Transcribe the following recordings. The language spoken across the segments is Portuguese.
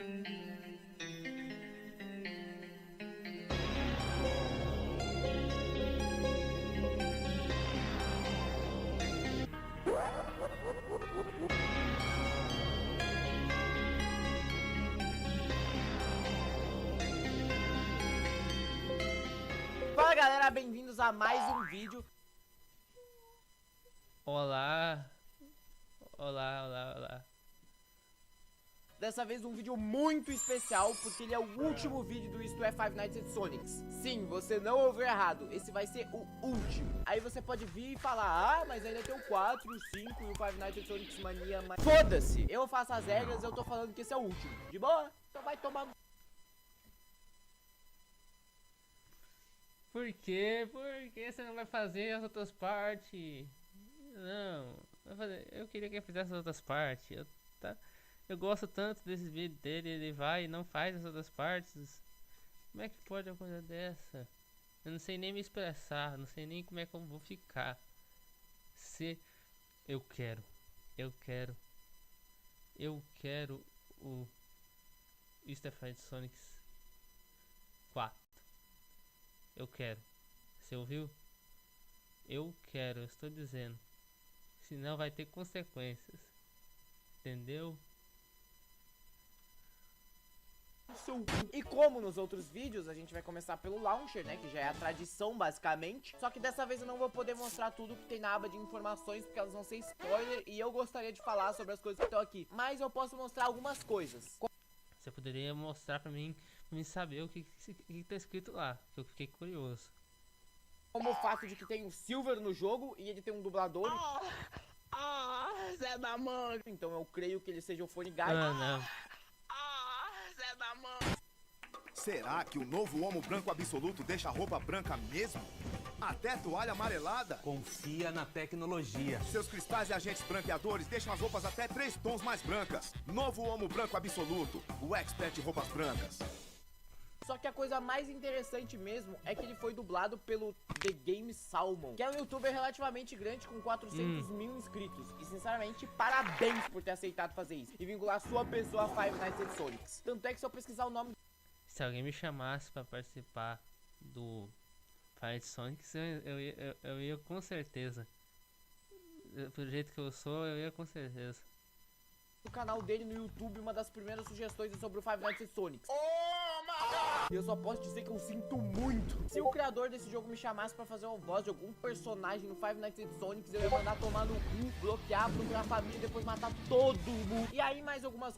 Fala galera, bem-vindos a mais um vídeo. Olá. Olá. Dessa vez um vídeo muito especial, porque ele é o último vídeo do Isto é Five Nights at Sonics. Sim, você não ouviu errado, esse vai ser o último. Aí você pode vir e falar, ah, mas ainda tem o 4, o 5 e o Five Nights at Sonics Mania. Foda-se, eu faço as regras, eu tô falando que esse é o último. De boa? Então vai tomar... Por quê? Por que você não vai fazer as outras partes? Não, eu queria que ele fizesse as outras partes. Eu gosto tanto desse vídeo dele, ele vai e não faz as outras partes. Como é que pode uma coisa dessa? Eu não sei nem me expressar, não sei nem como é que eu vou ficar. Se eu quero o Stefan Sonics 4. Eu quero. Você ouviu? Eu quero, eu estou dizendo. Senão vai ter consequências. Entendeu? E como nos outros vídeos, a gente vai começar pelo launcher, né, que já é a tradição basicamente. Só que dessa vez eu não vou poder mostrar tudo que tem na aba de informações, porque elas vão ser spoiler. E eu gostaria de falar sobre as coisas que estão aqui, mas eu posso mostrar algumas coisas. Você poderia mostrar pra mim saber o que tá escrito lá, que eu fiquei curioso. Como o fato de que tem o Silver no jogo e ele tem um dublador. Zé da Manga. Então eu creio que ele seja o Phone Guy. Não. Zé da Manga. Será que o novo Homo Branco Absoluto deixa a roupa branca mesmo? Até toalha amarelada? Confia na tecnologia. Seus cristais e agentes branqueadores deixam as roupas até 3 tons mais brancas. Novo Homo Branco Absoluto, o expert de roupas brancas. Só que a coisa mais interessante mesmo é que ele foi dublado pelo The Game Salmon, que é um youtuber relativamente grande com 400 mil inscritos. E sinceramente, parabéns por ter aceitado fazer isso e vincular sua pessoa a Five Nights at Sonics. Tanto é que se eu pesquisar o nome... Se alguém me chamasse pra participar do Five Nights at Sonics, eu ia com certeza. Do jeito que eu sou, eu ia com certeza. O canal dele no YouTube, uma das primeiras sugestões é sobre o Five Nights at Sonics. E eu só posso dizer que eu sinto muito. Se o criador desse jogo me chamasse pra fazer uma voz de algum personagem no Five Nights at Sonics, eu ia mandar tomar no cu, bloquear, procurar a família e depois matar todo mundo. E aí mais algumas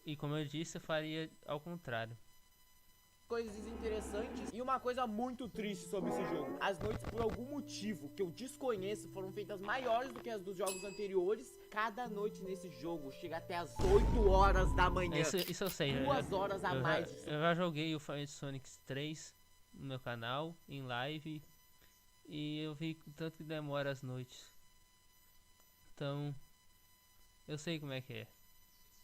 E como eu disse, eu faria ao contrário. coisas interessantes e uma coisa muito triste sobre esse jogo. As noites, por algum motivo que eu desconheço, foram feitas maiores do que as dos jogos anteriores. Cada noite nesse jogo chega até as 8 horas da manhã. Isso eu sei. 2 horas a mais. Eu já joguei o Five Nights at Sonics 3 no meu canal, em live. E eu vi tanto que demora as noites. Então, eu sei como é que é.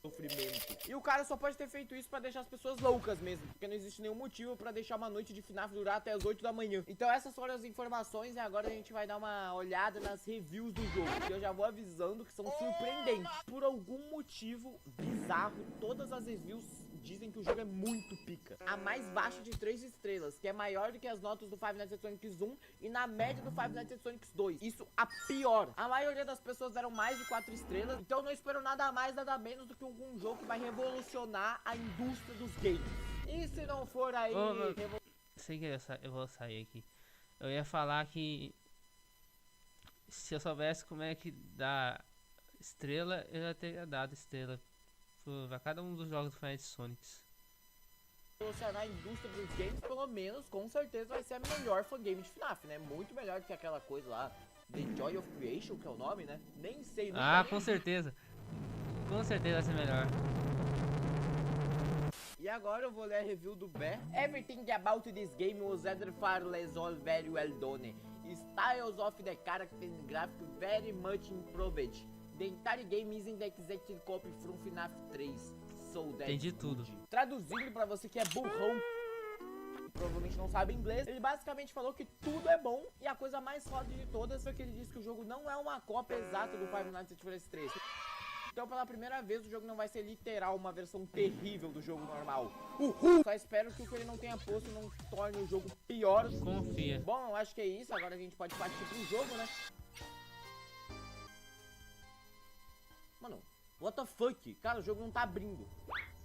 Sofrimento. E o cara só pode ter feito isso pra deixar as pessoas loucas mesmo, porque não existe nenhum motivo pra deixar uma noite de FNAF durar até as 8 da manhã. Então essas foram as informações e agora a gente vai dar uma olhada nas reviews do jogo, que eu já vou avisando que são surpreendentes. Por algum motivo bizarro, todas as reviews dizem que o jogo é muito pica. A mais baixa de 3 estrelas, que é maior do que as notas do Five Nights at Sonics 1 e na média do Five Nights at Sonics 2. Isso a pior. A maioria das pessoas deram mais de 4 estrelas, então eu não espero nada mais, nada menos do que um jogo que vai revolucionar a indústria dos games. E se não for aí... Sei que eu vou sair aqui. Eu ia falar que se eu soubesse como é que dá estrela, eu já teria dado estrela pra cada um dos jogos do Five Nights at Sonics. Revolucionar a indústria dos games, pelo menos, com certeza vai ser a melhor fangame de FNAF, né? Muito melhor do que aquela coisa lá, The Joy of Creation, que é o nome, né? Nem sei. Com certeza. Com certeza vai ser melhor. E agora eu vou ler a review do Bear. Everything about this game was either far less all very well done. Styles of the character and graphic very much improved. The entire game isn't the exact copy from FNAF 3. So that's Entendi tudo. good. Traduzindo pra você que é burrão, provavelmente não sabe inglês, ele basicamente falou que tudo é bom e a coisa mais foda de todas foi que ele disse que o jogo não é uma cópia exata do Five Nights at Freddy's 3. Então pela primeira vez o jogo não vai ser literal uma versão terrível do jogo normal. Uhul! Só espero que o que ele não tenha posto não torne o jogo pior. Confia. Bom, eu acho que é isso, agora a gente pode partir pro jogo, né? Mano, what the fuck? Cara, o jogo não tá abrindo.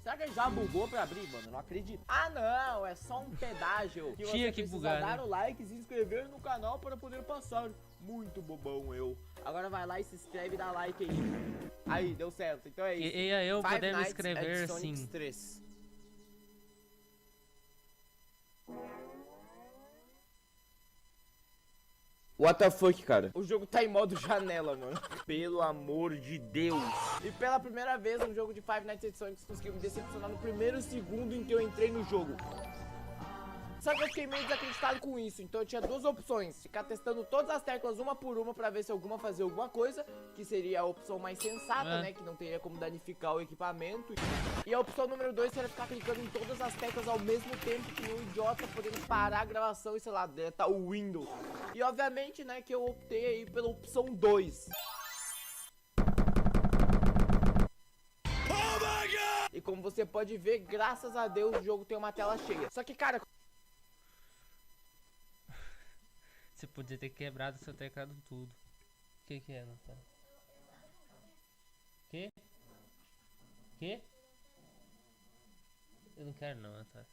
Será que ele já bugou pra abrir, mano? Eu não acredito. Ah, não, é só um pedágio. Que Tinha você que precisa bugar, dar né? o like e se inscrever no canal para poder passar. Muito bobão eu. Agora vai lá e se inscreve e dá like aí. Aí, deu certo. Então é isso. E eu Five podemos Nights escrever at Sonic sim. 3. What the fuck, cara? O jogo tá em modo janela, mano. Pelo amor de Deus. E pela primeira vez um jogo de Five Nights at Sonic conseguiu me decepcionar no primeiro segundo em que eu entrei no jogo. Só que eu fiquei meio desacreditado com isso, então eu tinha duas opções. Ficar testando todas as teclas uma por uma pra ver se alguma fazia alguma coisa, que seria a opção mais sensata, né, que não teria como danificar o equipamento. E a opção número 2 seria ficar clicando em todas as teclas ao mesmo tempo, que um idiota, podendo parar a gravação e, sei lá, deletar o Windows. E obviamente, né, que eu optei aí pela opção 2. E como você pode ver, graças a Deus o jogo tem uma tela cheia. Só que, cara... Você podia ter quebrado seu teclado tudo. O que é, Natália? Que? Eu não quero não, Natália.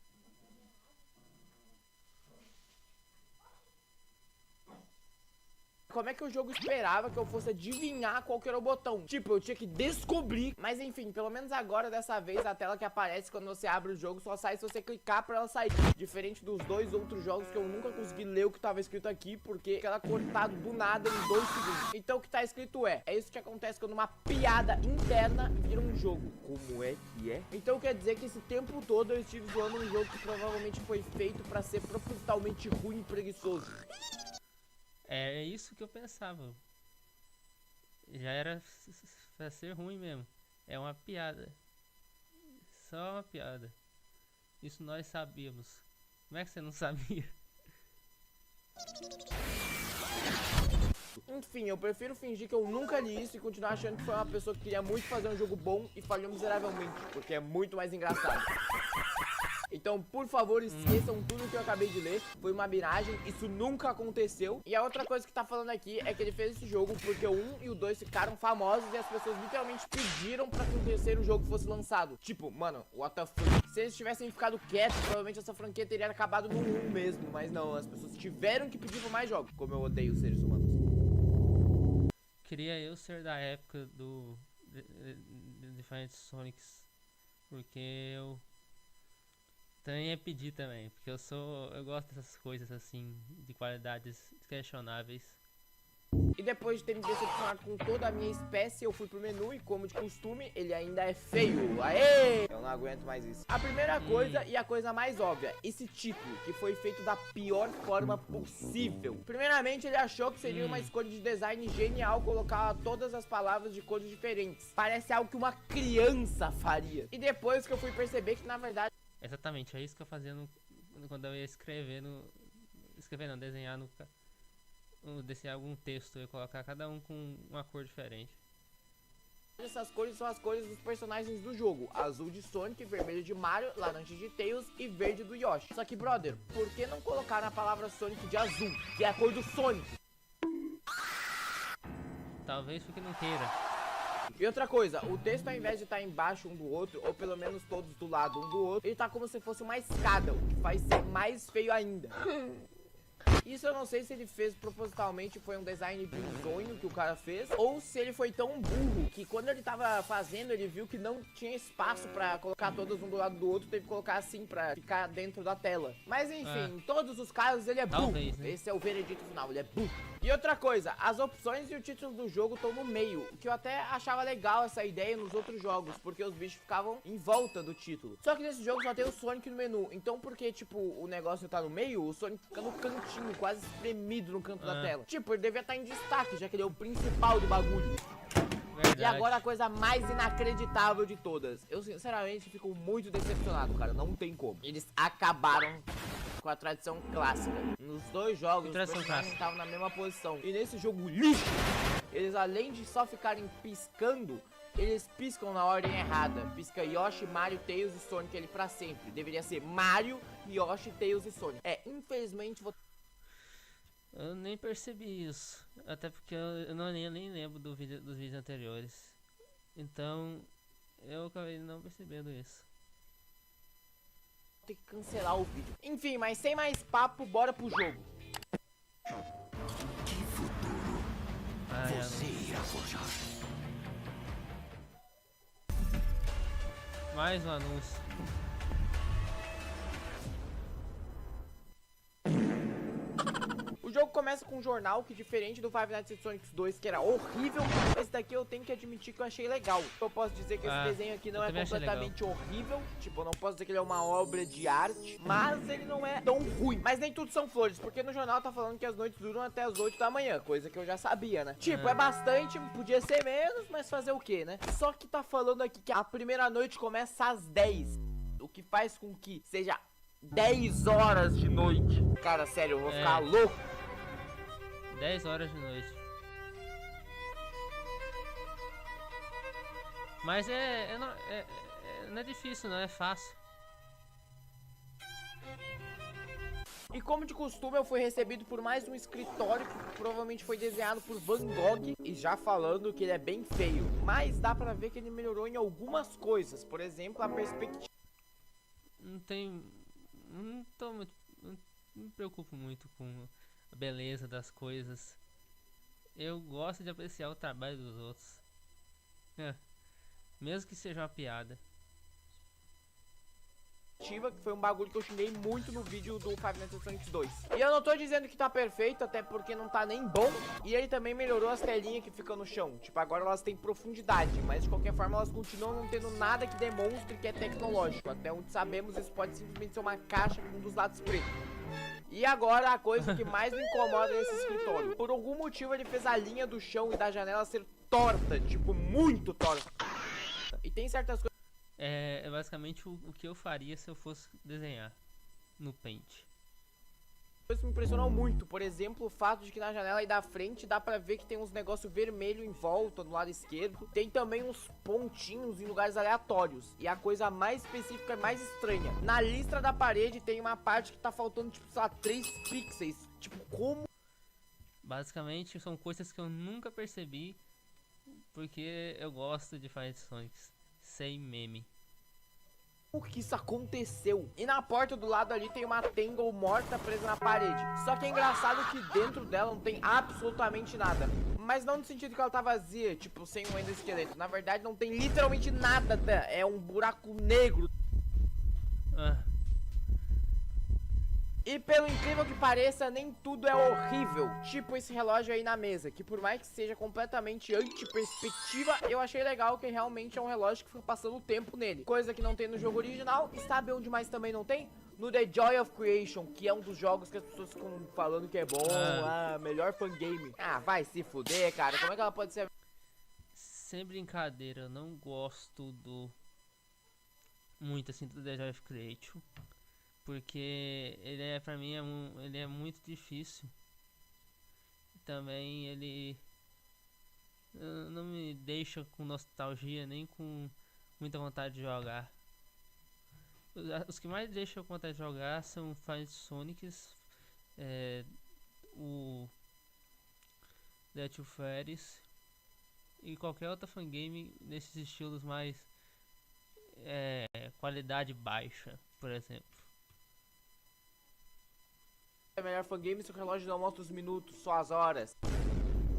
Como é que o jogo esperava que eu fosse adivinhar qual que era o botão? Tipo, eu tinha que descobrir. Mas enfim, pelo menos agora, dessa vez, a tela que aparece quando você abre o jogo só sai se você clicar pra ela sair. Diferente dos dois outros jogos que eu nunca consegui ler o que tava escrito aqui, porque ela cortado do nada em 2 segundos. Então o que tá escrito é isso que acontece quando uma piada interna vira um jogo. Como é que é? Então quer dizer que esse tempo todo eu estive zoando um jogo que provavelmente foi feito pra ser propositalmente ruim e preguiçoso. É isso que eu pensava. Já era pra ser ruim mesmo. É uma piada. Só uma piada. Isso nós sabíamos. Como é que você não sabia? Enfim, eu prefiro fingir que eu nunca li isso e continuar achando que foi uma pessoa que queria muito fazer um jogo bom e falhou miseravelmente, porque é muito mais engraçado. Então, por favor, esqueçam tudo que eu acabei de ler. Foi uma miragem, isso nunca aconteceu. E a outra coisa que tá falando aqui é que ele fez esse jogo porque o 1 e o 2 ficaram famosos e as pessoas literalmente pediram pra que o terceiro jogo fosse lançado. Tipo, mano, what the fuck? Se eles tivessem ficado quietos, provavelmente essa franquia teria acabado no 1 mesmo. Mas não, as pessoas tiveram que pedir por mais jogos. Como eu odeio os seres humanos. Queria eu ser da época do Defiant Sonics, porque eu também ia pedir também, porque eu gosto dessas coisas assim, de qualidades questionáveis. E depois de ter me decepcionado com toda a minha espécie, eu fui pro menu e, como de costume, ele ainda é feio. Aê! Eu não aguento mais isso. A primeira coisa e a coisa mais óbvia, esse título, que foi feito da pior forma possível. Primeiramente, ele achou que seria uma escolha de design genial colocar todas as palavras de cores diferentes. Parece algo que uma criança faria. E depois que eu fui perceber que, na verdade... Exatamente, é isso que eu fazia quando eu ia escrever não, desenhar desenhar algum texto, eu ia colocar cada um com uma cor diferente. Essas cores são as cores dos personagens do jogo: azul de Sonic, vermelho de Mario, laranja de Tails e verde do Yoshi. Só que, brother, por que não colocar a palavra Sonic de azul, que é a cor do Sonic? Talvez porque não queira. E outra coisa, o texto, ao invés de estar embaixo um do outro, ou pelo menos todos do lado um do outro, ele tá como se fosse uma escada, o que faz ser mais feio ainda. Isso eu não sei se ele fez propositalmente, foi um design bizonho que o cara fez, ou se ele foi tão burro que quando ele tava fazendo, ele viu que não tinha espaço pra colocar todos um do lado do outro, teve que colocar assim pra ficar dentro da tela. Mas enfim, em todos os casos ele é burro. Talvez, né? Esse é o veredito final, ele é burro. E outra coisa, as opções e o título do jogo estão no meio, o que eu até achava legal essa ideia nos outros jogos, porque os bichos ficavam em volta do título. Só que nesse jogo só tem o Sonic no menu, então porque, tipo, o negócio tá no meio, o Sonic fica no cantinho, quase espremido no canto da tela. Tipo, ele devia estar em destaque, já que ele é o principal do bagulho. Verdade. E agora a coisa mais inacreditável de todas. Eu sinceramente fico muito decepcionado, cara, não tem como. Eles acabaram com a tradição clássica. Nos dois jogos, os personagens estavam na mesma posição. E nesse jogo lixo, eles além de só ficarem piscando, Eles piscam na ordem errada. Pisca Yoshi, Mario, Tails e Sonic ali pra sempre. Deveria ser Mario, Yoshi, Tails e Sonic. Infelizmente vou... Eu nem percebi isso. Até porque eu nem lembro dos vídeos anteriores. Então, eu acabei não percebendo isso. ter que cancelar o vídeo. Enfim, mas sem mais papo, bora pro jogo. Que futuro você irá forjar? Mais um anúncio. O jogo começa com um jornal que, diferente do Five Nights at Sonic 2, que era horrível, esse daqui eu tenho que admitir que eu achei legal. Eu posso dizer que esse desenho aqui não é completamente horrível, tipo, eu não posso dizer que ele é uma obra de arte, mas ele não é tão ruim. Mas nem tudo são flores, porque no jornal tá falando que as noites duram até as 8 da manhã, coisa que eu já sabia, né? Tipo, é bastante, podia ser menos, mas fazer o quê, né? Só que tá falando aqui que a primeira noite começa às 10, o que faz com que seja 10 horas de noite. Cara, sério, eu vou ficar louco. 10 horas de noite. Mas não é difícil, não é fácil. E como de costume, eu fui recebido por mais um escritório que provavelmente foi desenhado por Van Gogh. E já falando que ele é bem feio, mas dá pra ver que ele melhorou em algumas coisas. Por exemplo, a perspectiva. Não me preocupo muito com a beleza das coisas. Eu gosto de apreciar o trabalho dos outros. Mesmo que seja uma piada. Que foi um bagulho que eu xinguei muito no vídeo do Five Nights at Sonic 2. E eu não tô dizendo que tá perfeito, até porque não tá nem bom. E ele também melhorou as telinhas que ficam no chão. Tipo, agora elas têm profundidade, mas de qualquer forma elas continuam não tendo nada que demonstre que é tecnológico. Até onde sabemos, isso pode simplesmente ser uma caixa com um dos lados pretos. E agora a coisa que mais me incomoda nesse escritório. Por algum motivo ele fez a linha do chão e da janela ser torta, tipo, muito torta. E tem certas coisas... É basicamente o que eu faria se eu fosse desenhar no Paint. Coisas que me impressionam muito, por exemplo, o fato de que na janela aí da frente dá pra ver que tem uns negócios vermelho em volta, no lado esquerdo. Tem também uns pontinhos em lugares aleatórios. E a coisa mais específica e mais estranha, na lista da parede tem uma parte que tá faltando, tipo, sei lá, 3 pixels. Tipo, como? Basicamente são coisas que eu nunca percebi, porque eu gosto de Five Sonics sem meme. O que isso aconteceu? E na porta do lado ali tem uma Tangle morta presa na parede. Só que é engraçado que dentro dela não tem absolutamente nada. Mas não no sentido que ela tá vazia, tipo, sem um endoesqueleto. Na verdade não tem literalmente nada, tá? É um buraco negro. E pelo incrível que pareça, nem tudo é horrível. Tipo esse relógio aí na mesa, que por mais que seja completamente anti-perspectiva, eu achei legal que realmente é um relógio que fica passando o tempo nele. Coisa que não tem no jogo original. E sabe onde mais também não tem? No The Joy of Creation, que é um dos jogos que as pessoas ficam falando que é bom. Melhor fangame. Vai se fuder, cara. Como é que ela pode ser... Sem brincadeira, eu não gosto muito assim do The Joy of Creation. Porque ele pra mim ele é muito difícil. Também ele não me deixa com nostalgia nem com muita vontade de jogar. Os que mais deixam com vontade de jogar são Five Sonics, o Death to Fairies e qualquer outra fangame nesses estilos mais qualidade baixa, por exemplo. É melhor fangame se o relógio não mostra os minutos, só as horas.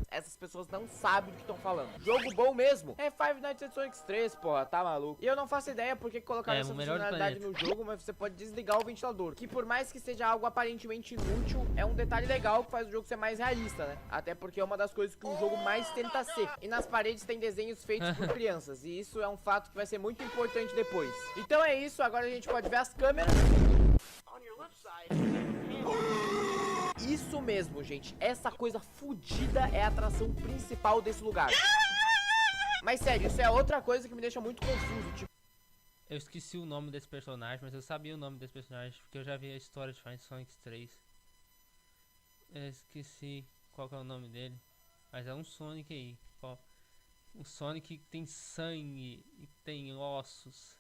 Essas pessoas não sabem do que estão falando. Jogo bom mesmo. É Five Nights at Sonic 3, porra, tá maluco. E eu não faço ideia porque colocaram essa funcionalidade no jogo, mas você pode desligar o ventilador. Que por mais que seja algo aparentemente inútil, é um detalhe legal que faz o jogo ser mais realista, né? Até porque é uma das coisas que o jogo mais tenta ser. E nas paredes tem desenhos feitos por crianças. E isso é um fato que vai ser muito importante depois. Então é isso, agora a gente pode ver as câmeras. Isso mesmo, gente. Essa coisa fodida é a atração principal desse lugar. Mas sério, isso é outra coisa que me deixa muito confuso, tipo... Eu esqueci o nome desse personagem, mas eu sabia o nome desse personagem porque eu já vi a história de Five Sonic 3. Eu esqueci qual que é o nome dele, mas é um Sonic aí. Um Sonic que tem sangue e tem ossos.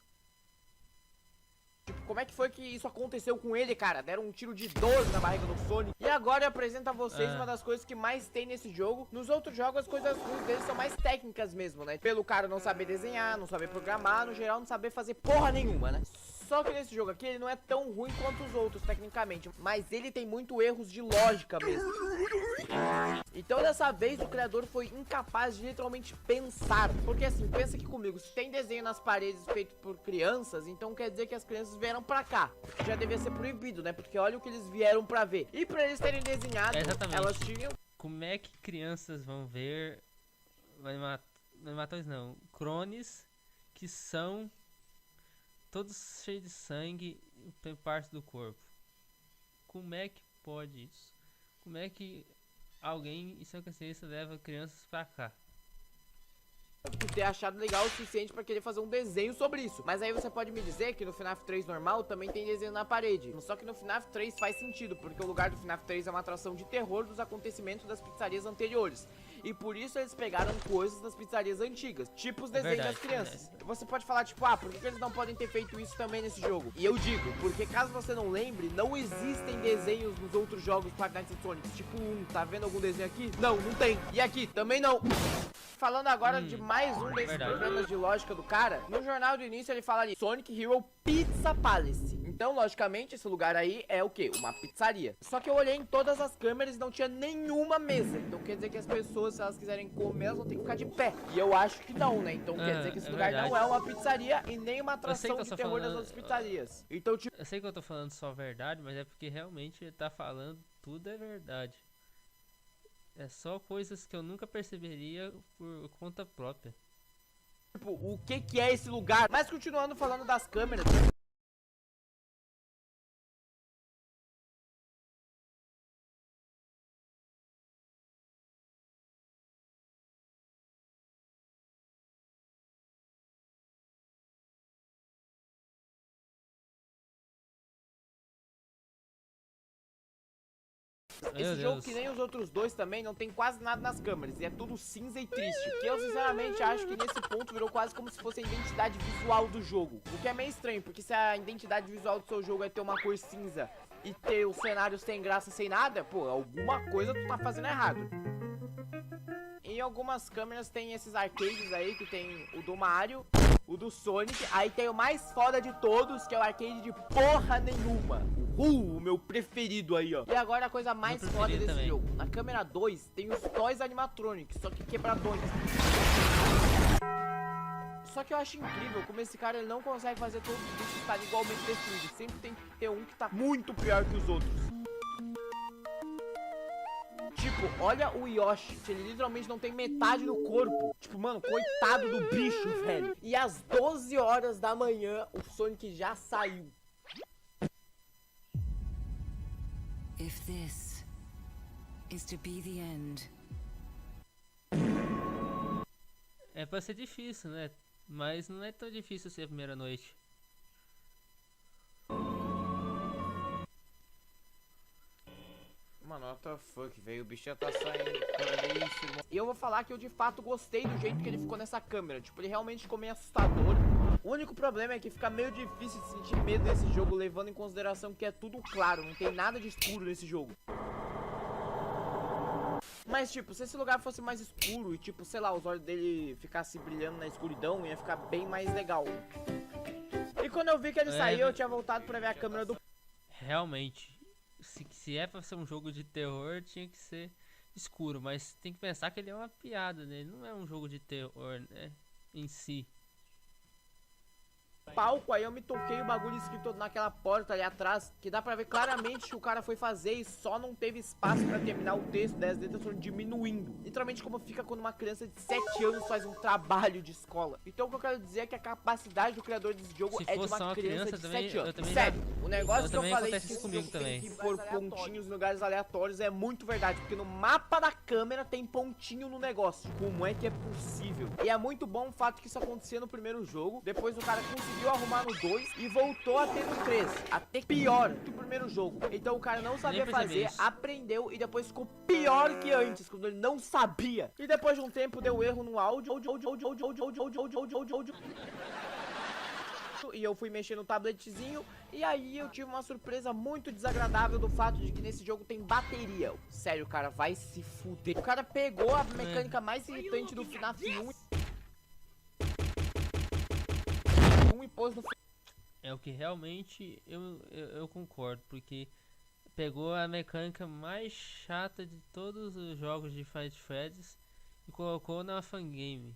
Tipo, como é que foi que isso aconteceu com ele, cara? Deram um tiro de 12 na barriga do Sonic. E agora eu apresento a vocês uma das coisas que mais tem nesse jogo. Nos outros jogos, as coisas ruins deles são mais técnicas mesmo, né? Pelo cara não saber desenhar, não saber programar, no geral não saber fazer porra nenhuma, né? Só que nesse jogo aqui ele não é tão ruim quanto os outros, tecnicamente. Mas ele tem muito erros de lógica mesmo. Então dessa vez o criador foi incapaz de literalmente pensar. Porque assim, pensa aqui comigo, se tem desenho nas paredes feito por crianças, então quer dizer que as crianças vieram pra cá. Já devia ser proibido, né? Porque olha o que eles vieram pra ver. E pra eles terem desenhado, elas tinham... Como é que crianças vão ver animatrônicos não, clones que são todos cheios de sangue em parte do corpo? Como é que pode isso? Como é que alguém em sua consciência leva crianças pra cá? ter achado legal o suficiente pra querer fazer um desenho sobre isso. Mas aí você pode me dizer que no FNAF 3 normal também tem desenho na parede. Só que no FNAF 3 faz sentido, porque o lugar do FNAF 3 é uma atração de terror dos acontecimentos das pizzarias anteriores. E por isso eles pegaram coisas das pizzarias antigas, tipo os desenhos das crianças. Você pode falar tipo, ah, por que eles não podem ter feito isso também nesse jogo? E eu digo, porque caso você não lembre, não existem desenhos nos outros jogos Five Nights at Sonic. Tipo tá vendo algum desenho aqui? Não, não tem. E aqui, também não. Falando agora de mais um desses problemas de lógica do cara, no jornal do início ele fala ali, Sonic Hero Pizza Palace. Então, logicamente, esse lugar aí é o quê? Uma pizzaria. Só que eu olhei em todas as câmeras e não tinha nenhuma mesa. Então quer dizer que as pessoas, se elas quiserem comer, elas vão ter que ficar de pé. E eu acho que não, né? Então quer dizer que esse lugar não é uma pizzaria e nem uma atração de terror das outras pizzarias. Então, tipo... Eu sei que eu tô falando só verdade, mas é porque realmente ele tá falando tudo é verdade. É só coisas que eu nunca perceberia por conta própria. Tipo, o que é esse lugar? Mas continuando falando das câmeras... Esse jogo, que nem os outros dois também, não tem quase nada nas câmeras. E é tudo cinza e triste. Que eu sinceramente acho que nesse ponto virou quase como se fosse a identidade visual do jogo. O que é meio estranho, porque se a identidade visual do seu jogo é ter uma cor cinza e ter o cenário sem graça, sem nada, pô, alguma coisa tu tá fazendo errado. Em algumas câmeras tem esses arcades aí, que tem o do Mario, o do Sonic. Aí tem o mais foda de todos, que é o arcade de porra nenhuma. O meu preferido aí, ó. E agora a coisa mais foda desse jogo. Na câmera 2 tem os Toys Animatronics, só que quebradões. Só que eu acho incrível como esse cara ele não consegue fazer todos os bichos estarem igualmente destruídos. Sempre tem que ter um que tá muito pior que os outros. Tipo, olha o Yoshi, ele literalmente não tem metade do corpo. Tipo, mano, coitado do bicho, velho. E às 12 horas da manhã, o Sonic já saiu. If this is to be the end. É pra ser difícil, né? Mas não é tão difícil ser a primeira noite. Mano, what the fuck, velho, o bicho já tá saindo. E eu vou falar que eu de fato gostei do jeito que ele ficou nessa câmera. Tipo, ele realmente ficou meio assustador. O único problema é que fica meio difícil de sentir medo nesse jogo, levando em consideração que é tudo claro, não tem nada de escuro nesse jogo. Mas tipo, se esse lugar fosse mais escuro e tipo, sei lá, os olhos dele ficassem brilhando na escuridão, ia ficar bem mais legal. E quando eu vi que ele saiu, eu tinha voltado pra ver a câmera do... Realmente, se é pra ser um jogo de terror, tinha que ser escuro. Mas tem que pensar que ele é uma piada, né? Ele não é um jogo de terror, né? Em si. Palco, aí eu me toquei o bagulho escrito naquela porta ali atrás, que dá pra ver claramente que o cara foi fazer e só não teve espaço pra terminar o texto, 10 letras foram diminuindo. Literalmente como fica quando uma criança de 7 anos faz um trabalho de escola. Então o que eu quero dizer é que a capacidade do criador desse jogo é de uma criança de 7 anos. Sério, o negócio que eu falei que esse jogo tem que pôr pontinhos em lugares aleatórios é muito verdade, porque no mapa da câmera tem pontinho no negócio. Como é que é possível? E é muito bom o fato que isso acontecia no primeiro jogo, depois o cara conseguiu conseguiu arrumar no 2 e voltou a ter no 3. Até pior que o primeiro jogo. Então o cara não sabia fazer, aprendeu e depois ficou pior que antes, quando ele não sabia. E depois de um tempo deu erro no áudio. E eu fui mexer no tabletzinho. E aí eu tive uma surpresa muito desagradável do fato de que nesse jogo tem bateria. Sério, cara, vai se fuder. O cara pegou a mecânica mais irritante do FNAF 1 e pôs no... É o que realmente eu concordo, porque pegou a mecânica mais chata de todos os jogos de Five Nights at Freddy's e colocou na fangame,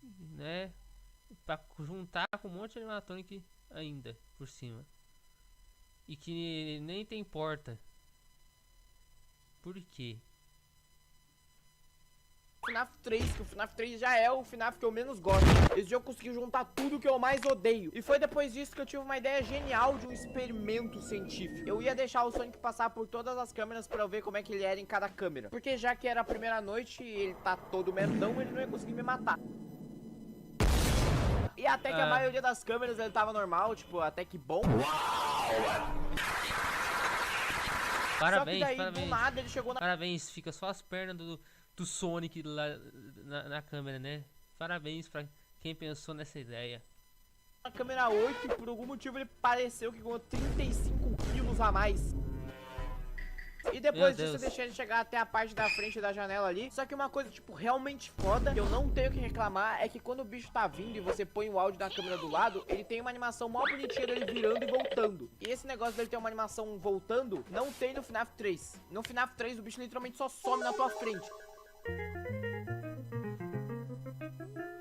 né? Pra juntar com um monte de animatronic ainda por cima. E que nem tem porta. Por quê? FNAF 3, que o FNAF 3 já é o FNAF que eu menos gosto. Esse jogo conseguiu juntar tudo que eu mais odeio. E foi depois disso que eu tive uma ideia genial de um experimento científico. Eu ia deixar o Sonic passar por todas as câmeras pra eu ver como é que ele era em cada câmera. Porque já que era a primeira noite e ele tá todo merdão, ele não ia conseguir me matar. E até que a maioria das câmeras ele tava normal, tipo, até que bom. Parabéns, só que daí, parabéns. do nada, ele chegou na... Parabéns, fica só as pernas do Sonic lá na câmera, né? Parabéns pra quem pensou nessa ideia. Na câmera 8 e por algum motivo ele pareceu que ganhou 35 quilos a mais. E depois disso eu deixei ele chegar até a parte da frente da janela ali. Só que uma coisa, tipo, realmente foda, que eu não tenho que reclamar, é que quando o bicho tá vindo e você põe o áudio da câmera do lado, ele tem uma animação mó bonitinha dele virando e voltando. E esse negócio dele ter uma animação voltando, não tem no FNAF 3. No FNAF 3 o bicho literalmente só some na tua frente.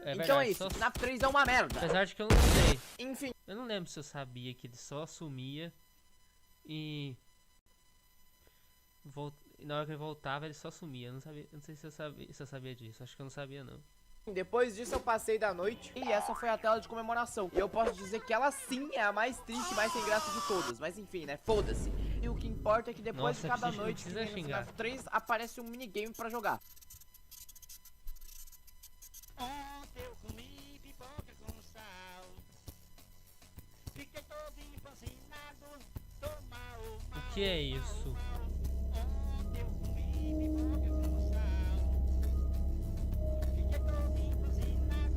Então é isso, FNAF 3 é uma merda. Apesar de que eu não sei. Enfim. Eu não lembro se eu sabia que ele só sumia e na hora que ele voltava ele só sumia. Eu não sabia, não sei se eu sabia disso. Acho que eu não sabia não. Depois disso eu passei da noite e essa foi a tela de comemoração. E eu posso dizer que ela sim é a mais triste, mais sem graça de todas. Mas enfim, né? Foda-se. E o que importa é que depois de cada noite que tem no FNAF 3 aparece um minigame pra jogar. Ontem eu comi pipoca com sal. Fiquei todo empancinado, tô mal. O que é isso? Ontem eu comi pipoca com sal. Fiquei todo empancinado.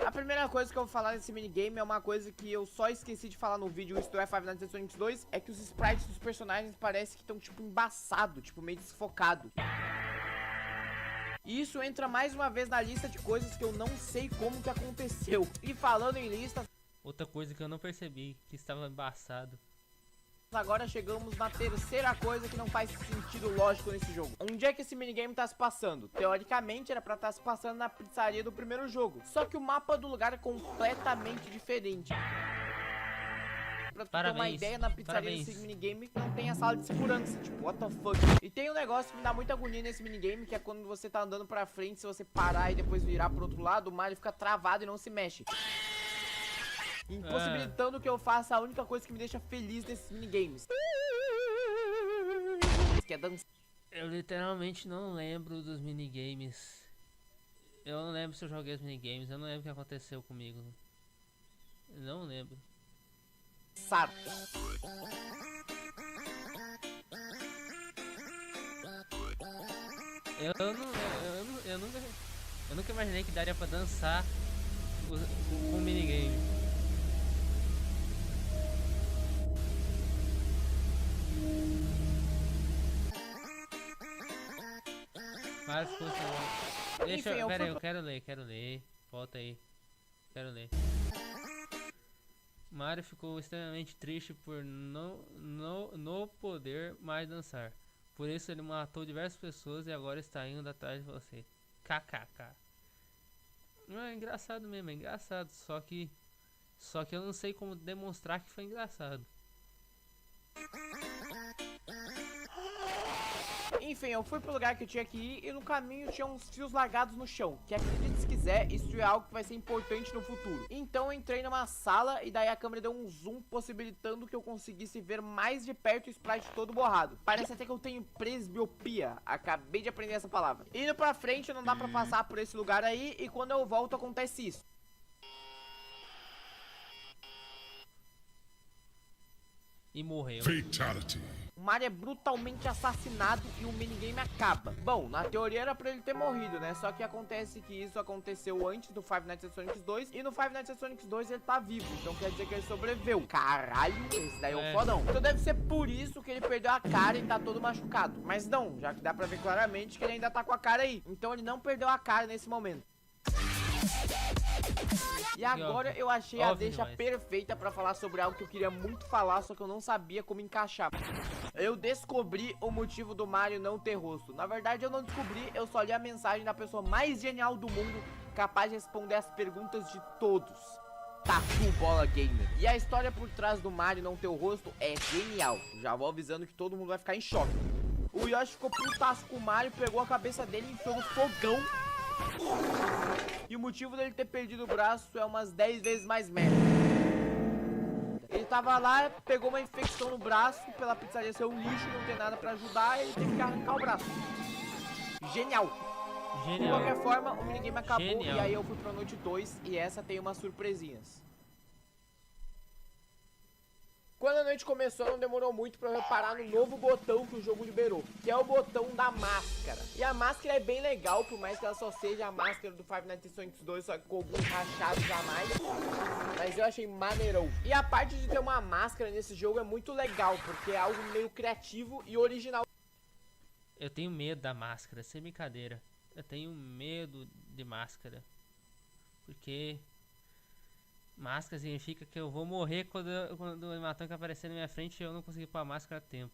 A primeira coisa que eu vou falar nesse minigame é uma coisa que eu só esqueci de falar no vídeo, isto é Five Nights at Freddy's 2, é que os sprites dos personagens parecem que estão tipo embaçado, tipo meio desfocado. E isso entra mais uma vez na lista de coisas que eu não sei como que aconteceu. E falando em lista, outra coisa que eu não percebi, que estava embaçado. agora chegamos na terceira coisa que não faz sentido lógico nesse jogo. Onde é que esse minigame tá se passando? Teoricamente era pra estar se passando na pizzaria do primeiro jogo. Só que o mapa do lugar é completamente diferente. Pra tu ter uma ideia, na pizzaria desse minigame não tem a sala de segurança, tipo, what the fuck. E tem um negócio que me dá muita agonia nesse minigame, que é quando você tá andando pra frente, se você parar e depois virar pro outro lado, o Mario fica travado e não se mexe, impossibilitando que eu faça a única coisa que me deixa feliz nesses minigames, que é dançar. Eu literalmente não lembro dos minigames. Eu não lembro se eu joguei os minigames, eu não lembro o que aconteceu comigo. Eu não lembro. Eu nunca imaginei que daria pra dançar com um minigame. Mas deixa eu. Pera aí, eu quero ler. Volta aí. Quero ler. Mario ficou extremamente triste por não poder mais dançar. Por isso ele matou diversas pessoas e agora está indo atrás de você. KKK. Não é engraçado mesmo, é engraçado. Só que eu não sei como demonstrar que foi engraçado. Enfim, eu fui pro lugar que eu tinha que ir e no caminho tinha uns fios largados no chão, que acredite se quiser, isso é algo que vai ser importante no futuro. Então eu entrei numa sala e daí a câmera deu um zoom, possibilitando que eu conseguisse ver mais de perto o sprite todo borrado. Parece até que eu tenho presbiopia, acabei de aprender essa palavra. Indo pra frente não dá pra passar por esse lugar aí e quando eu volto acontece isso. E morreu. Fatality. O Mario é brutalmente assassinado e o minigame acaba. Bom, na teoria era pra ele ter morrido, né? Só que acontece que isso aconteceu antes do Five Nights at Sonic 2. E no Five Nights at Sonic 2 ele tá vivo. Então quer dizer que ele sobreviveu. Caralho, esse daí é um fodão. Então deve ser por isso que ele perdeu a cara e tá todo machucado. Mas não, já que dá pra ver claramente que ele ainda tá com a cara aí. Então ele não perdeu a cara nesse momento. E agora eu achei a deixa perfeita pra falar sobre algo que eu queria muito falar, só que eu não sabia como encaixar. Eu descobri o motivo do Mario não ter rosto. Na verdade eu não descobri, eu só li a mensagem da pessoa mais genial do mundo, capaz de responder as perguntas de todos. Tatu Bola Gamer. E a história por trás do Mario não ter o rosto é genial. Já vou avisando que todo mundo vai ficar em choque. O Yoshi ficou putaço com o Mario, pegou a cabeça dele e enfiou no fogão. E o motivo dele ter perdido o braço é umas 10 vezes mais merda. Ele tava lá, pegou uma infecção no braço, pela pizzaria ser um lixo, não tem nada pra ajudar, ele teve que arrancar o braço. Genial! De qualquer forma, o minigame acabou e aí eu fui pra noite 2 e essa tem umas surpresinhas. Quando a noite começou, não demorou muito pra eu reparar no novo botão que o jogo liberou, que é o botão da máscara. E a máscara é bem legal, por mais que ela só seja a máscara do Five Nights at Sonic 2, só que com alguns rachados a mais. Mas eu achei maneirão. E a parte de ter uma máscara nesse jogo é muito legal, porque é algo meio criativo e original. Eu tenho medo da máscara, sem brincadeira. Eu tenho medo de máscara. Porque máscara significa que eu vou morrer quando o Hematonka aparecer na minha frente e eu não conseguir pôr a máscara a tempo.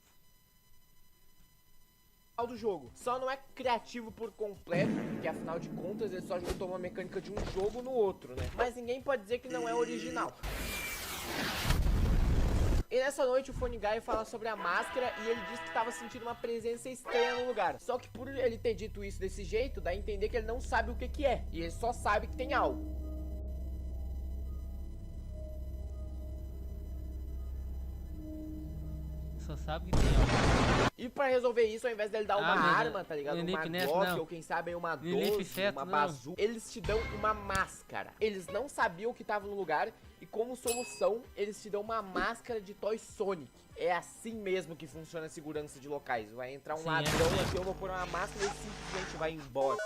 Do jogo. Só não é criativo por completo, porque afinal de contas ele só juntou uma mecânica de um jogo no outro, né? Mas ninguém pode dizer que não é original. E nessa noite o Funny Guy fala sobre a máscara e ele diz que estava sentindo uma presença estranha no lugar. Só que por ele ter dito isso desse jeito, dá a entender que ele não sabe o que é. E ele só sabe que tem algo. Só sabe que tem algo. E pra resolver isso, ao invés dele dar uma arma, tá ligado? Lilipe Uma Neto, Glock, não. ou quem sabe aí uma Lilipe 12, Feto, uma não. bazuca, eles te dão uma máscara. Eles não sabiam que tava no lugar e como solução, eles te dão uma máscara de Toy Sonic. É assim mesmo que funciona a segurança de locais. Vai entrar um Sim, ladrão é. aqui, eu vou pôr uma máscara e ele simplesmente vai embora.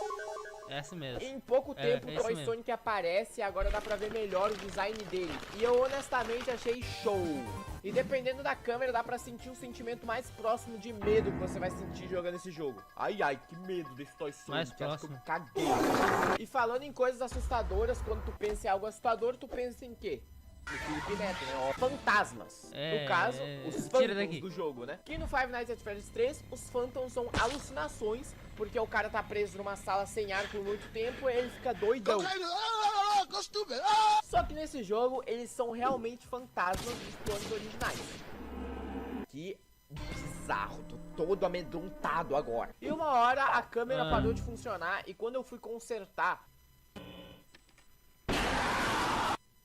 É assim mesmo. Em pouco tempo o é isso Toy mesmo. Sonic aparece e agora dá pra ver melhor o design dele. E eu honestamente achei show. E dependendo da câmera dá pra sentir um sentimento mais próximo de medo que você vai sentir jogando esse jogo. Ai ai, que medo desse Toy Sonic. Mais Acho que eu próximo. caguei. E falando em coisas assustadoras, quando tu pensa em algo assustador, tu pensa em quê? No Felipe Neto, né? Ó, fantasmas. É, No caso, os tira Phantoms daqui. do jogo, né? Que no Five Nights at Freddy's 3, os Phantoms são alucinações, porque o cara tá preso numa sala sem ar por muito tempo e ele fica doidão. Só que nesse jogo, eles são realmente fantasmas dos planos originais. Que bizarro, tô todo amedrontado agora. E uma hora a câmera parou de funcionar e quando eu fui consertar,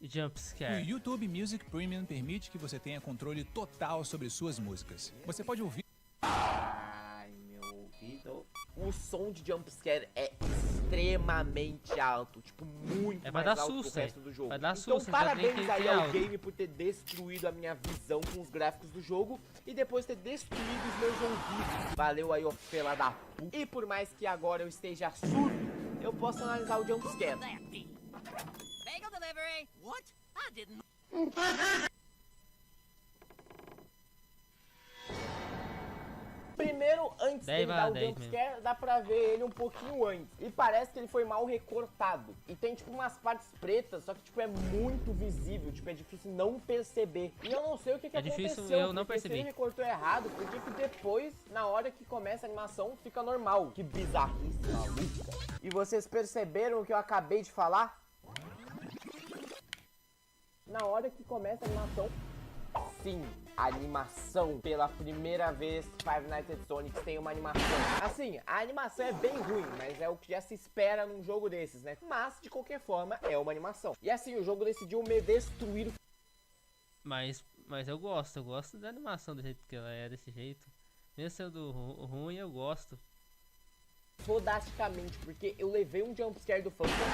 O Jumpscare. YouTube Music Premium permite que você tenha controle total sobre suas músicas. Você pode ouvir. ai meu ouvido, o som de jumpscare é extremamente alto, tipo muito É pra mais dar alto susto, que o resto do jogo. vai dar Então susto, já tem parabéns que aí ter ao alto. game por ter destruído a minha visão com os gráficos do jogo e depois ter destruído os meus ouvidos. Valeu aí, ó, fela da puta. E por mais que agora eu esteja surdo, eu posso analisar o jumpscare. Bagel delivery. What? I didn't. Primeiro, antes Dez dele dar o 10 jumpscare, dá pra ver ele um pouquinho antes. E parece que ele foi mal recortado. E tem, tipo, umas partes pretas, só que, tipo, é muito visível. Tipo, é difícil não perceber. E eu não sei o que É aconteceu. difícil, eu não porque percebi. se ele recortou errado, porque que depois, na hora que começa a animação, fica normal. Que bizarrice maluca. E vocês perceberam o que eu acabei de falar? Na hora que começa a animação, Sim, animação. Pela primeira vez, Five Nights at Sonic tem uma animação. Assim, a animação é bem ruim, mas é o que já se espera num jogo desses, né? Mas, de qualquer forma, é uma animação. E assim, o jogo decidiu me destruir. Mas eu gosto da animação do jeito que ela é, desse jeito. Mesmo sendo ruim, eu gosto. Fodasticamente, porque eu levei um jumpscare do Phantom Pain.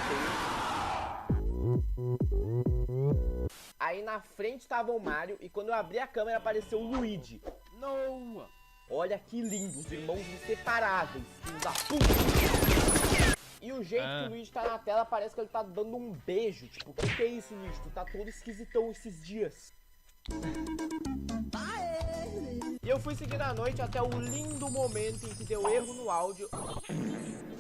Aí na frente tava o Mario e quando eu abri a câmera apareceu o Luigi. Não! Olha que lindo, os irmãos inseparáveis, filhos da puta! E o jeito que o Luigi tá na tela parece que ele tá dando um beijo. Tipo, o que é isso, Luigi? Tu tá todo esquisitão esses dias. E eu fui seguindo a noite até o lindo momento em que deu erro no áudio.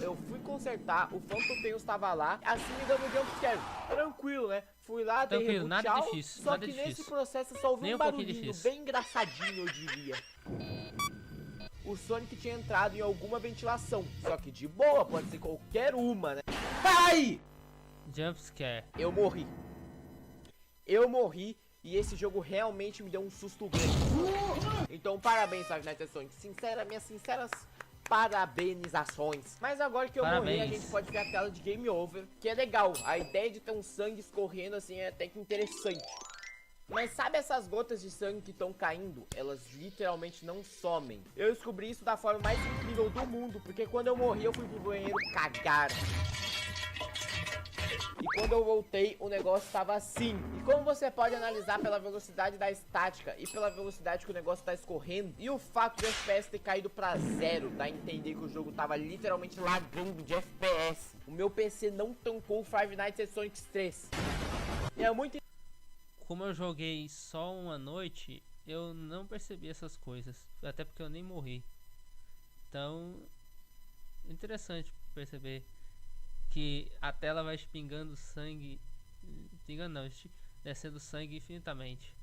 Eu fui consertar, o Phantom Pain estava lá, assim me dando um jumpscare. Tranquilo, né? Fui lá, dei Tranquilo, reboot, nada tchau. difícil, Só nada que difícil. nesse processo eu só ouvi Nem um um pouquinho barulhinho difícil. bem engraçadinho, eu diria. O Sonic tinha entrado em alguma ventilação. Só que de boa, pode ser qualquer uma, né? Ai! Jumpscare. Eu morri. Eu morri e esse jogo realmente me deu um susto grande. Então parabéns, Five Nights at Sonic. Minhas sinceras parabenizações. Mas agora que eu morri, a Parabéns. gente pode ver a tela de Game Over, que é legal. A ideia de ter um sangue escorrendo assim é até que interessante. Mas sabe essas gotas de sangue que estão caindo? Elas literalmente não somem. Eu descobri isso da forma mais incrível do mundo, porque quando eu morri eu fui pro banheiro cagar. E quando eu voltei, o negócio estava assim. E como você pode analisar pela velocidade da estática e pela velocidade que o negócio está escorrendo, e o fato de FPS ter caído pra 0, dá a entender que o jogo tava literalmente lagando de FPS. O meu PC não tancou o Five Nights at Sonic 3. E é muito... Como eu joguei só uma noite, eu não percebi essas coisas. Até porque eu nem morri. Então, interessante perceber que a tela vai espingando sangue. Espingando não, descendo sangue infinitamente.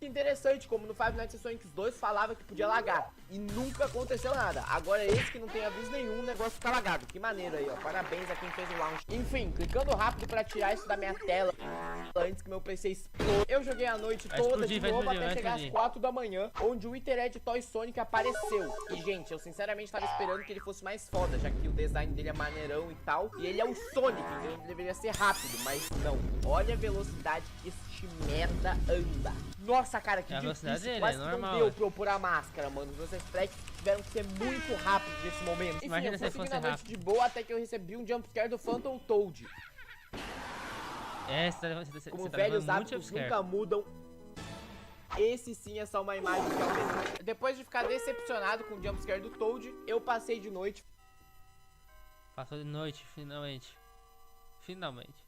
interessante, como no Five Nights at Sonic 2 falava que podia lagar e nunca aconteceu nada. Agora esse que não tem aviso nenhum, o negócio fica lagado. Que maneiro aí, ó. Parabéns a quem fez o launch. Enfim, clicando rápido pra tirar isso da minha tela antes que meu PC exploda. Eu joguei a noite Vai toda explodir, de vai novo explodir, até vai chegar às explodir. 4 da manhã, onde o Easter Toy Sonic apareceu. E gente, eu sinceramente tava esperando que ele fosse mais foda, já que o design dele é maneirão e tal. E ele é o Sonic, então ele deveria ser rápido, mas não. Olha a velocidade que este merda anda. Nossa, cara, que É a velocidade difícil. dele, Quase é que normal. não deu pra eu pôr a máscara, mano. Os meus tracks tiveram que ser muito rápidos nesse momento. Enfim, Imagina eu fui se fosse seguindo a noite rápido. de boa até que eu recebi um jumpscare do Phantom Toad. É, você Como tá velhos levando muito hábitos jumpscare. nunca mudam. Esse sim é só uma imagem que eu... Depois de ficar decepcionado com o jumpscare do Toad, eu passei de noite. Passou de noite, finalmente. Finalmente.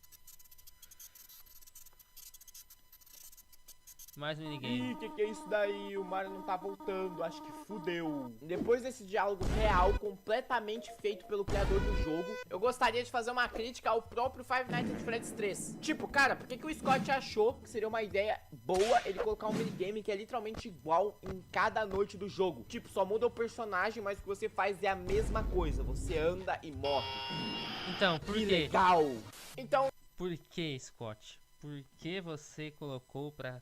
Mais minigame. Ih, que é isso daí? O Mario não tá voltando, acho que fudeu. Depois desse diálogo real, completamente feito pelo criador do jogo, eu gostaria de fazer uma crítica ao próprio Five Nights at Freddy's 3. Tipo, cara, por que o Scott achou que seria uma ideia boa ele colocar um minigame que é literalmente igual em cada noite do jogo? Tipo, só muda o personagem, mas o que você faz é a mesma coisa. Você anda e morre. Então, por Que quê? legal! Então, Por que, Scott? Por que você colocou pra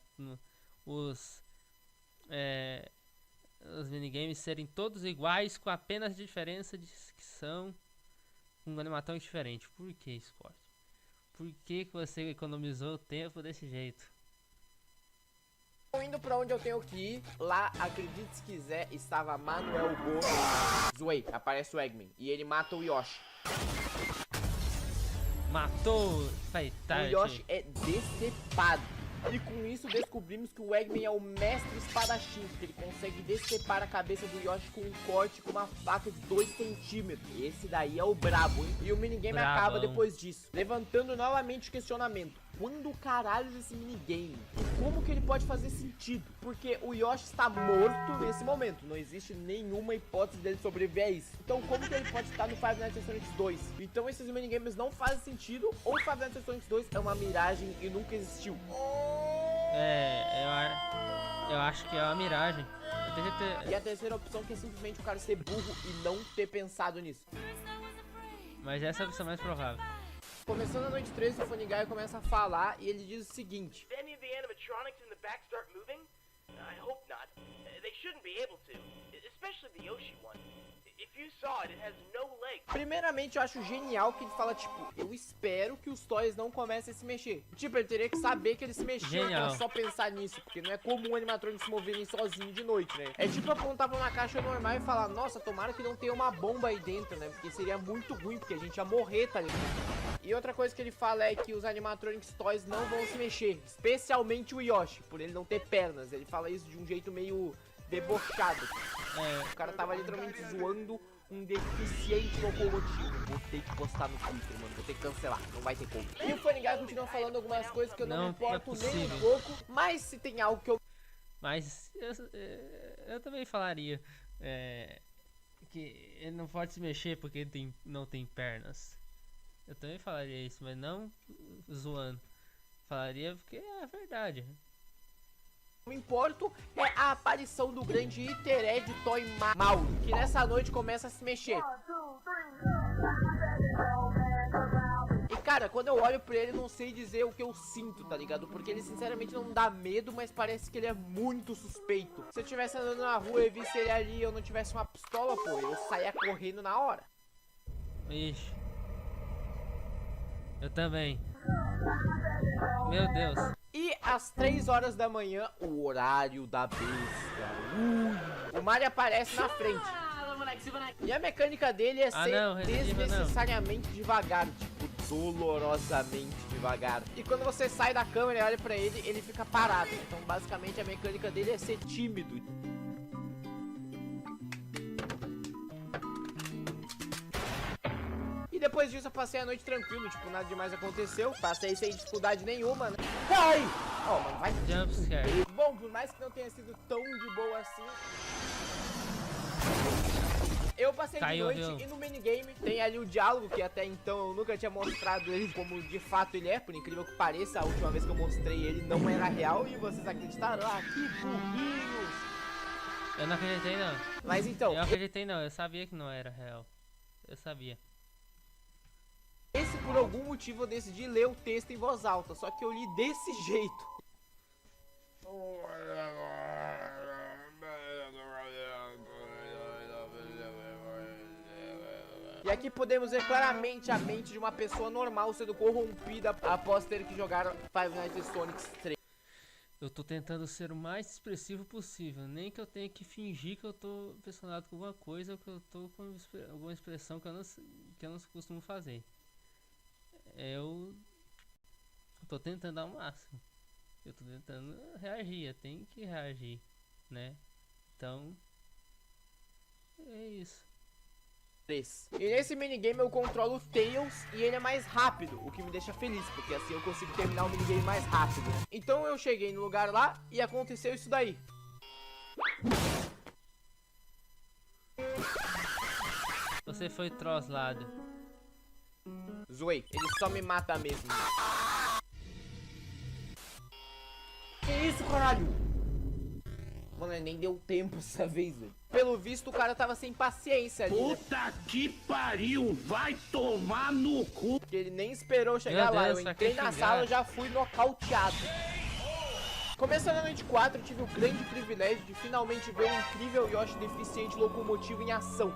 os minigames serem todos iguais, com apenas diferença de que são um animação diferente? Por que, Scott? Por que você economizou tempo desse jeito? indo pra onde eu tenho que ir, lá, acredite se quiser, estava Manuel Gomes. Zoei, aparece o Eggman e ele mata o Yoshi. Matou! O Fatality. Yoshi é decepado. E com isso descobrimos que o Eggman é o mestre espadachim, porque ele consegue decepar a cabeça do Yoshi com um corte com uma faca de 2 centímetros. Esse daí é o brabo, hein? E o minigame Brabão. acaba depois disso, levantando novamente o questionamento. Quando caralho esse minigame? E como que ele pode fazer sentido? Porque o Yoshi está morto nesse momento. Não existe nenhuma hipótese dele sobreviver a isso. Então como que ele pode estar no Five Nights at Sonic 2? Então esses minigames não fazem sentido. Ou Five Nights at Sonic 2 é uma miragem e nunca existiu. Eu acho que é uma miragem. Eu tenho certeza- E a terceira opção que é simplesmente o cara ser burro e não ter pensado nisso. Mas essa é a opção mais provável. Começando a noite 13, o Funny Guy começa a falar e ele diz o seguinte: Did any of the animatronics in the back start moving? I hope not. They shouldn't be able to, especially the Yoshi one. If you saw it, it has no legs. Primeiramente, eu acho genial que ele fala, tipo, eu espero que os toys não comecem a se mexer. Tipo, ele teria que saber que eles se mexiam pra Genial. só pensar nisso, porque não é comum o animatrônico se moverem sozinho de noite, né? É tipo apontar pra uma caixa normal e falar, nossa, tomara que não tenha uma bomba aí dentro, né? Porque seria muito ruim, porque a gente ia morrer, tá ligado? E outra coisa que ele fala é que os animatronics toys não vão se mexer, especialmente o Yoshi, por ele não ter pernas. Ele fala isso de um jeito meio debochado. O cara tava literalmente zoando um deficiente locomotivo. Vou ter que postar no Twitter, mano. Vou ter que cancelar. Não vai ter como. E o Funny Guy continua falando algumas coisas que eu não me Não, importo não é nem um possível. pouco. Mas se tem algo que eu... Mas eu também falaria que ele não pode se mexer porque ele não tem pernas. Eu também falaria isso, mas não zoando. Falaria porque é verdade. me importo é a aparição do grande easter egg Toy Mauro, que nessa noite começa a se mexer. E cara, quando eu olho pra ele, não sei dizer o que eu sinto, tá ligado? Porque ele sinceramente não dá medo, mas parece que ele é muito suspeito. Se eu tivesse andando na rua e visse ele ali e eu não tivesse uma pistola, pô, eu saía correndo na hora. Ixi. Eu também. Meu Deus. E às 3 horas da manhã, o horário da besta. O Mario aparece na frente. E a mecânica dele é ser não, Resident Evil não. desnecessariamente devagar, tipo, dolorosamente devagar. E quando você sai da câmera e olha pra ele, ele fica parado. Então basicamente a mecânica dele é ser tímido. E depois disso eu passei a noite tranquilo, tipo, nada demais aconteceu. Passei sem dificuldade nenhuma, né? Ai! Ó, mano, vai... Jumpscare. Bom, por mais que não tenha sido tão de boa assim, eu passei Caiu, de noite viu? e no minigame tem ali o diálogo, que até então eu nunca tinha mostrado ele como de fato ele é, por incrível que pareça. A última vez que eu mostrei ele não era real e vocês acreditaram? Ah, que burrinhos! Eu não acreditei não. Mas então, Eu acreditei não, eu sabia que não era real. Eu sabia. esse por algum motivo eu decidi ler o texto em voz alta, só que eu li desse jeito. E aqui podemos ver claramente a mente de uma pessoa normal sendo corrompida após ter que jogar Five Nights at Sonic 3. Eu tô tentando ser o mais expressivo possível. Nem que eu tenha que fingir que eu tô impressionado com alguma coisa ou que eu tô com alguma expressão que eu não costumo fazer. Eu tô tentando ao máximo. Eu tô tentando reagir, eu tenho que reagir, né? Então, é isso. E nesse minigame eu controlo o Tails e ele é mais rápido, o que me deixa feliz, porque assim eu consigo terminar o minigame mais rápido. Então eu cheguei no lugar lá e aconteceu isso daí. Você foi troslado. Zoei, ele só me mata mesmo. Que isso, caralho? Mano, nem deu tempo dessa vez, velho. Pelo visto, o cara tava sem paciência ali, né? Puta que pariu, vai tomar no cu. Porque ele nem esperou chegar Meu lá. Deus, Eu pra entrei que na xingar? sala e já fui nocauteado. Começando a noite 4, eu tive o grande privilégio de finalmente ver o incrível Yoshi deficiente locomotivo em ação.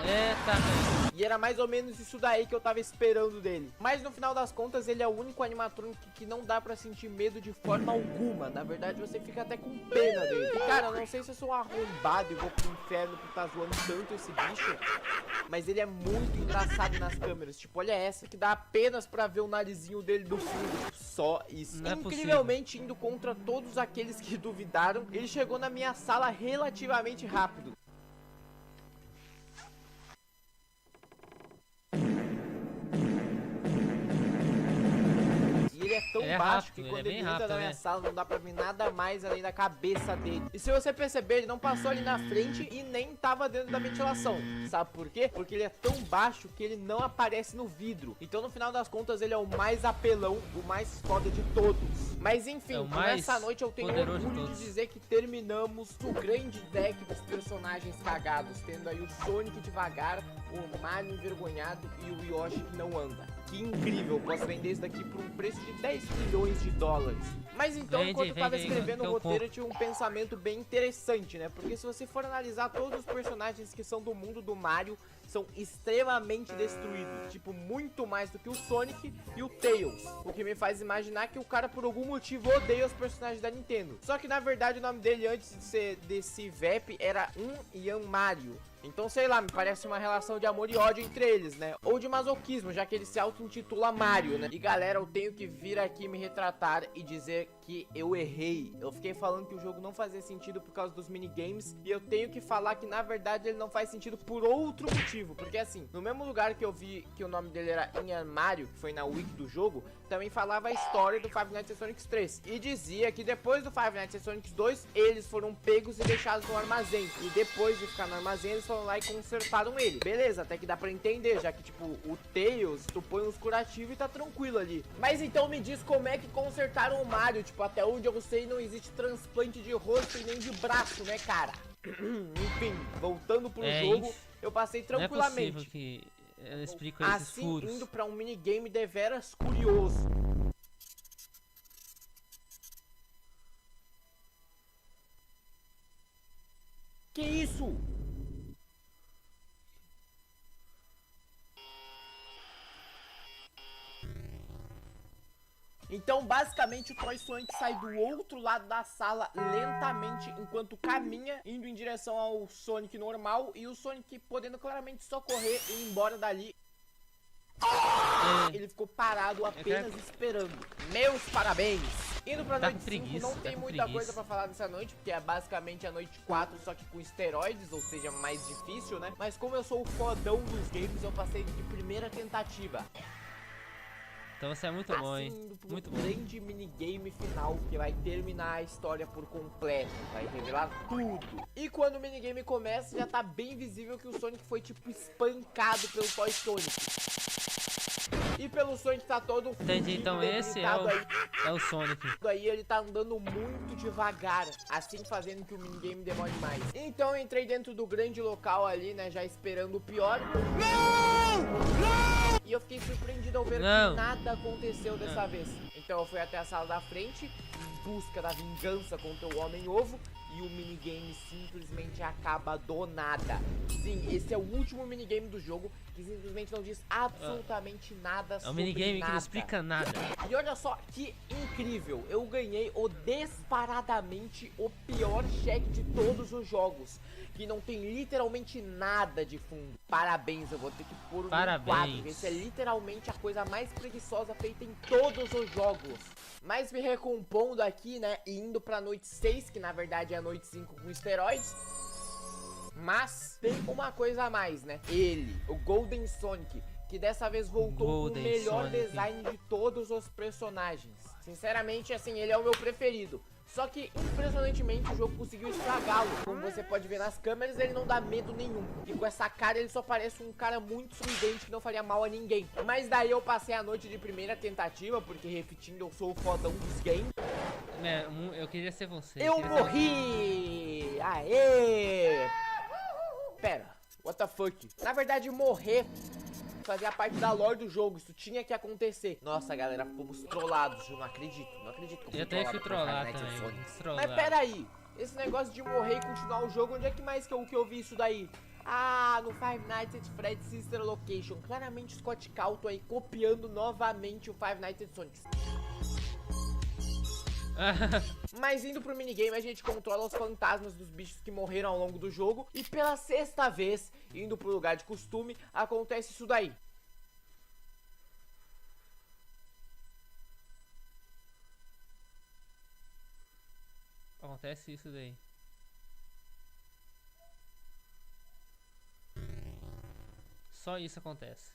Eita, velho. E era mais ou menos isso daí que eu tava esperando dele. Mas no final das contas, ele é o único animatrônico que não dá pra sentir medo de forma alguma. Na verdade, você fica até com pena dele. E cara, eu não sei se eu sou um arrombado e vou pro inferno por estar zoando tanto esse bicho, mas ele é muito engraçado nas câmeras. Tipo, olha essa que dá apenas pra ver o narizinho dele do fundo. Tipo, só isso. Não é Incrivelmente, indo contra todos aqueles que duvidaram, ele chegou na minha sala relativamente rápido. Ele é tão Ele é baixo rápido, que ele quando é bem ele entra rápido, na minha né? sala não dá pra ver nada mais além da cabeça dele. E se você perceber, ele não passou ali na frente e nem tava dentro da ventilação. Sabe por quê? Porque ele é tão baixo que ele não aparece no vidro. Então no final das contas ele é o mais apelão, o mais foda de todos. Mas enfim, É o mais nessa noite eu tenho poderoso de orgulho de todos. dizer que terminamos o grande deck dos personagens cagados, tendo aí o Sonic devagar, o Mario envergonhado e o Yoshi que não anda. Que incrível, eu posso vender isso daqui por um preço de 10 milhões de dólares. Mas então, Vende, enquanto eu tava vende, escrevendo o eu roteiro, compro. eu tinha um pensamento bem interessante, né? Porque se você for analisar todos os personagens que são do mundo do Mario, são extremamente destruídos. Tipo, muito mais do que o Sonic e o Tails. O que me faz imaginar que o cara, por algum motivo, odeia os personagens da Nintendo. Só que, na verdade, o nome dele, antes de ser desse VEP, era Ian Mario. Então, sei lá, me parece uma relação de amor e ódio entre eles, né? Ou de masoquismo, já que ele se auto-intitula Mario, né? E galera, eu tenho que vir aqui me retratar e dizer que eu errei. Eu fiquei falando que o jogo não fazia sentido por causa dos minigames. E eu tenho que falar que, na verdade, ele não faz sentido por outro motivo. Porque assim, no mesmo lugar que eu vi que o nome dele era Ian Mario, que foi na wiki do jogo, também falava a história do Five Nights at Sonic 3. E dizia que depois do Five Nights at Sonic 2, eles foram pegos e deixados no armazém. E depois de ficar no armazém, eles foram lá e consertaram ele. Beleza, até que dá pra entender, já que tipo, o Tails, tu põe uns curativos e tá tranquilo ali. Mas então me diz como é que consertaram o Mario. Tipo, até onde eu sei, não existe transplante de rosto e nem de braço, né, cara? Enfim, voltando pro jogo, isso. eu passei Não é tranquilamente. possível que eu explico esses Assim, furos. indo pra um minigame deveras curioso. Que isso? Então, basicamente, o Toy Sonic sai do outro lado da sala lentamente, enquanto caminha, indo em direção ao Sonic normal, e o Sonic podendo claramente socorrer e ir embora dali. Ele ficou parado apenas esperando. Meus parabéns! Indo pra Tá noite com 5, preguiça, não tá tem com muita preguiça. coisa pra falar dessa noite, porque é basicamente a noite 4, só que com esteroides, ou seja, mais difícil, né? Mas como eu sou o fodão dos games, eu passei de primeira tentativa. Então você é muito bom, hein? Indo pro Muito bom. grande minigame final que vai terminar a história por completo, vai revelar tudo. E quando o minigame começa, já tá bem visível que o Sonic foi tipo espancado pelo Toy Sonic. E pelo Sonic tá todo Entendi, então fudido, esse debilitado aí. é o Sonic. Aí ele tá andando muito devagar, assim fazendo que o minigame demore mais. Então eu entrei dentro do grande local ali, né, já esperando o pior. E eu fiquei surpreendido ao ver Não. que nada aconteceu dessa vez. Então eu fui até a sala da frente, em busca da vingança contra o Homem-Ovo, e o minigame simplesmente acaba do nada. Sim, esse é o último minigame do jogo, que simplesmente não diz absolutamente nada É um sobre minigame que nada. não explica nada. E olha só que incrível, eu ganhei o disparadamente o pior cheque de todos os jogos, que não tem literalmente nada de fundo. Parabéns, eu vou ter que pôr no Parabéns. quadro. Esse é literalmente a coisa mais preguiçosa feita em todos os jogos. Mas me recompondo aqui, né, e indo pra noite 6, que na verdade é a noite 5 com esteroides. Mas tem uma coisa a mais, né? Ele, o Golden Sonic, que dessa vez voltou com o Golden melhor Sonic. design de todos os personagens. Sinceramente, assim, ele é o meu preferido. Só que, impressionantemente, o jogo conseguiu estragá-lo. Como você pode ver nas câmeras, ele não dá medo nenhum. E com essa cara, ele só parece um cara muito sorridente que não faria mal a ninguém. Mas daí eu passei a noite de primeira tentativa, porque, repetindo, eu sou o fodão dos games. É, eu queria ser você. Eu queria ser morri! Aê! Pera, what the fuck? Na verdade, morrer fazia parte da lore do jogo, isso tinha que acontecer. Nossa, galera, fomos trollados, eu não acredito que Eu até fui por trollar Five Nights at também. Sonic. Trollar. Mas pera aí, esse negócio de morrer e continuar o jogo, onde é que mais que eu vi isso daí? Ah, no Five Nights at Freddy's Sister Location. Claramente Scott Calton aí copiando novamente o Five Nights at Sonic. Mas indo pro minigame, a gente controla os fantasmas dos bichos que morreram ao longo do jogo. E pela sexta vez, indo pro lugar de costume, acontece isso daí. Acontece isso daí. Só isso acontece.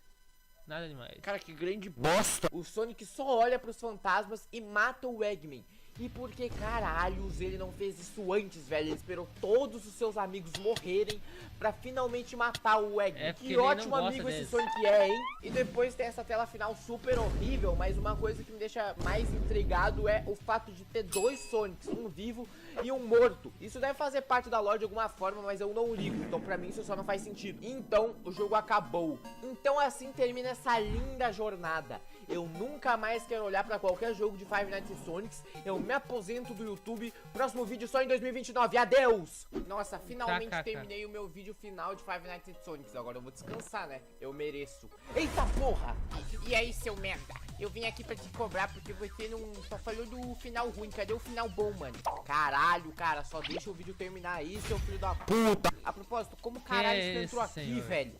Nada demais. Cara, que grande bosta. O Sonic só olha pros fantasmas e mata o Eggman. E por que caralhos ele não fez isso antes, velho? Ele esperou todos os seus amigos morrerem pra finalmente matar o Eggman. porque Que ele não ótimo gosta amigo esse deles. Sonic é, hein? E depois tem essa tela final super horrível, mas uma coisa que me deixa mais intrigado é o fato de ter dois Sonics, um vivo e um morto. Isso deve fazer parte da lore de alguma forma, mas eu não ligo. Então pra mim isso só não faz sentido. Então o jogo acabou. Então assim termina essa linda jornada. Eu nunca mais quero olhar pra qualquer jogo de Five Nights at Sonics. Eu me aposento do YouTube. Próximo vídeo só em 2029. Adeus! Nossa, finalmente terminei o meu vídeo final de Five Nights at Sonics. Agora eu vou descansar, né? Eu mereço. Eita porra! E aí, seu merda? Eu vim aqui pra te cobrar porque você não só falou do final ruim. Cadê o final bom, mano? Caralho, cara, só deixa o vídeo terminar aí, seu filho da puta. A propósito, como caralho você entrou aqui, senhor? velho?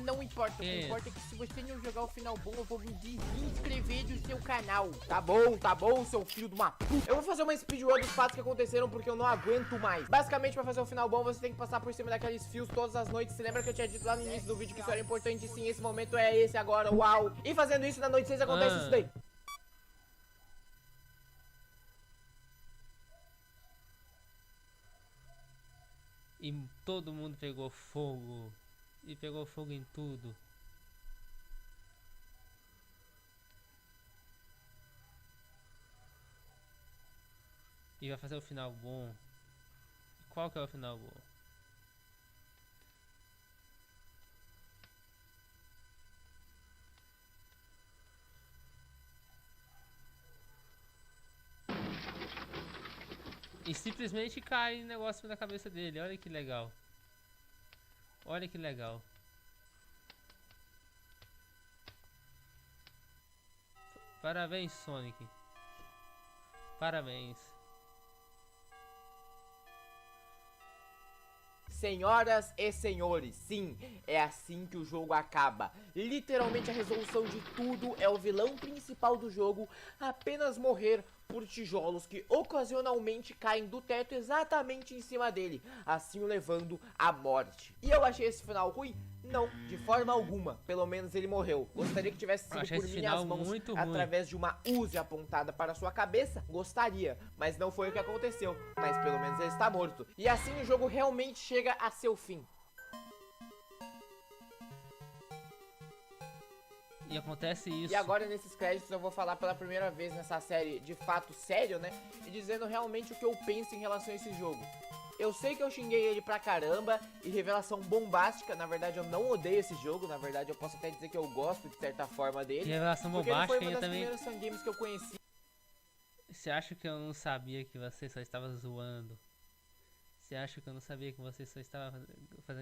Não importa, o que Que importa é que se você não jogar o final bom, eu vou me desinscrever do seu canal. Tá bom, seu filho de uma puta. Eu vou fazer uma speedrun dos fatos que aconteceram porque eu não aguento mais. Basicamente, pra fazer o final bom, você tem que passar por cima daqueles fios todas as noites. Você lembra que eu tinha dito lá no início do vídeo que isso era importante? Sim, esse momento é esse agora, uau. E fazendo isso, na noite 6 acontece isso daí. E todo mundo pegou fogo. E pegou fogo em tudo. E vai fazer o final bom. Qual que é o final bom? E simplesmente cai um negócio na cabeça dele. Olha que legal. Olha que legal. Parabéns, Sonic. Parabéns. Senhoras e senhores, sim, é assim que o jogo acaba. Literalmente a resolução de tudo é o vilão principal do jogo apenas morrer por tijolos que ocasionalmente caem do teto exatamente em cima dele, assim o levando à morte. E eu achei esse final ruim? Não, de forma alguma. Pelo menos ele morreu. Gostaria que tivesse sido achei por esse minhas final mãos muito ruim. através de uma Uzi apontada para sua cabeça? Gostaria, mas não foi o que aconteceu. Mas pelo menos ele está morto. E assim o jogo realmente chega a seu fim. E acontece isso. E agora nesses créditos eu vou falar pela primeira vez nessa série de fato sério, né? E dizendo realmente o que eu penso em relação a esse jogo. Eu sei que eu xinguei ele pra caramba e revelação bombástica. Na verdade eu não odeio esse jogo, na verdade eu posso até dizer que eu gosto de certa forma dele. Que revelação porque ele bombástica, foi uma eu das também. primeiras fangames que eu conheci. Você acha que eu não sabia que você só estava zoando? Você acha que eu não sabia que você só estava fazendo